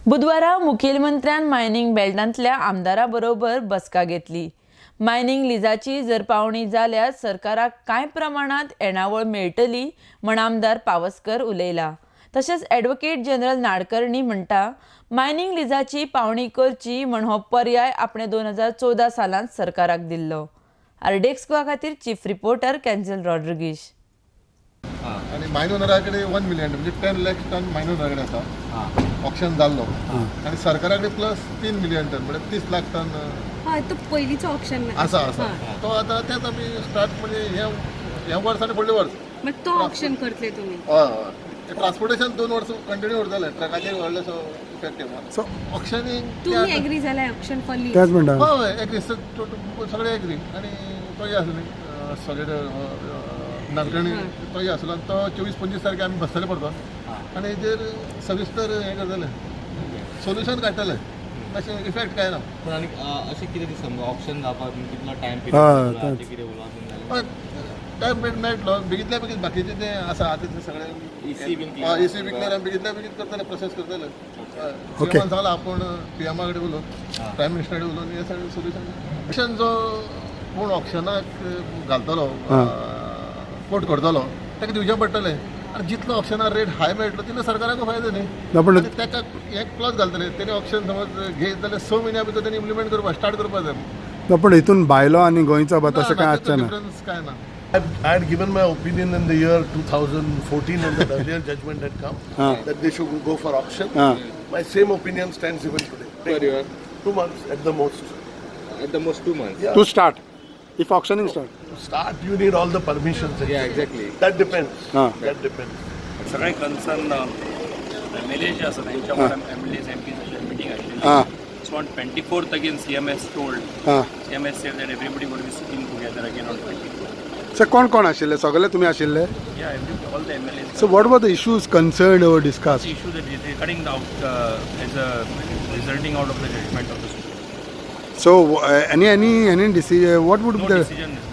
बुधवारा मुखेलमंत्र्यान मायनिंग बेल्टांतल्या आमदारां बरोबर बसका घेतली। मायनिंग लिजाची जर पावणी जाल्यार सरकाराक कांय प्रमाणात येणावळ मेळटली म्हण आमदार पावसकर उलयला। तशेंच ॲडव्होकेट जनरल नाडकर्णी म्हणटा मायनिंग लिजाची पावणी करची म्हण हो पर्याय आपणे 2014 सालांत सरकाराक दिल्लो। आरडेक्स गोवा खातीर चीफ रिपोर्टर कॅन्झल रॉड्रिगीज। आणि मायनोनरा कडेन 1 मिलियन म्हणजे 10 लाख टन मायनोनरा कडेन आसा ऑप्शन जाल्लो आणि सरकारा कडेन प्लस 3 मिलियन टन म्हणजे 30 लाख टन तो पयलींचो ऑप्शन आसा तो आतां तेच आमी स्टार्ट म्हणजे हे वर्स आनी फुडलें वर्स मागीर तो ऑप्शन करतले तुमी। हय ट्रान्सपोर्टेशन 2 वर्स कंटिन्यू उरतलें ट्रकाचेर व्हडलेसो इफेक्टीव ऑप्शनिंग तुमी एग्री जाल्यार ऑप्शन फॉर लीज त्याच म्हणटा हय एग्री सगळे एग्री आणि तोय आसलो न्ही सगळे नारकर्णी तोय आसलो आनी तो 24-25 तारखे आमी बसतले पडतो आनी हेजेर सविस्तर हें करतले सोल्युशन काडटले अशें इफेक्ट काय ना। पण आनी अशें कितें दिसता ऑप्शन जावपाक कितलो टायम पिरियड कितें उलोवप टायम पिरियड मेळटलो बेगीतल्या बेगीन बाकीचे ते आसा आतां सगळे EC क्लियर बेगीतल्या बेगीन करतले प्रोसेस करतले सीएमान सांगला आपूण पीएमा कडेन उलोवन प्रायम मिनिस्टरा कडेन उलोवन हे सगळें सोल्युशन ऑप्शन जो कोण ऑप्शनाक घालतलो कोट करतलो ताका दिवचें पडटलें आनी जितलो ऑप्शनार रेट हाय मेळटलो तितलो सरकाराक फायदो न्ही आनी ताका एक क्लॉज घालतले तेणी ऑप्शन समज घेत जाल्यार 6 म्हयन्या भितर तेणी इम्प्लिमेंट करपाक स्टार्ट करपाक जाय। पण हितून भायलो आनी गोंयचो तशें कांय आसचें ना। डिफरन्स काय ना। I had given my opinion in the year 2014 when the earlier judgment had come that they should go for auction. My same opinion stands even today. For your 2 months at the most. at the most 2 months. To start, if auctioning start. To start, you need all the permissions. Yeah, exactly. That depends. That depends. सगळे concern MLA जे आसा त्यांच्या वांगडा MLAs MPs meeting आशिल्ली so on 24th again CMS told CMS said that everybody would be sitting together again on 24th. So कोण आशिल्ले सगळे तुमी आशिल्ले? Yeah, all the MLAs. So what were the issues concerned or discussed? The issue that is regarding the out as a resulting out of the judgment of the Supreme Court. So any decision, what would No be the decision is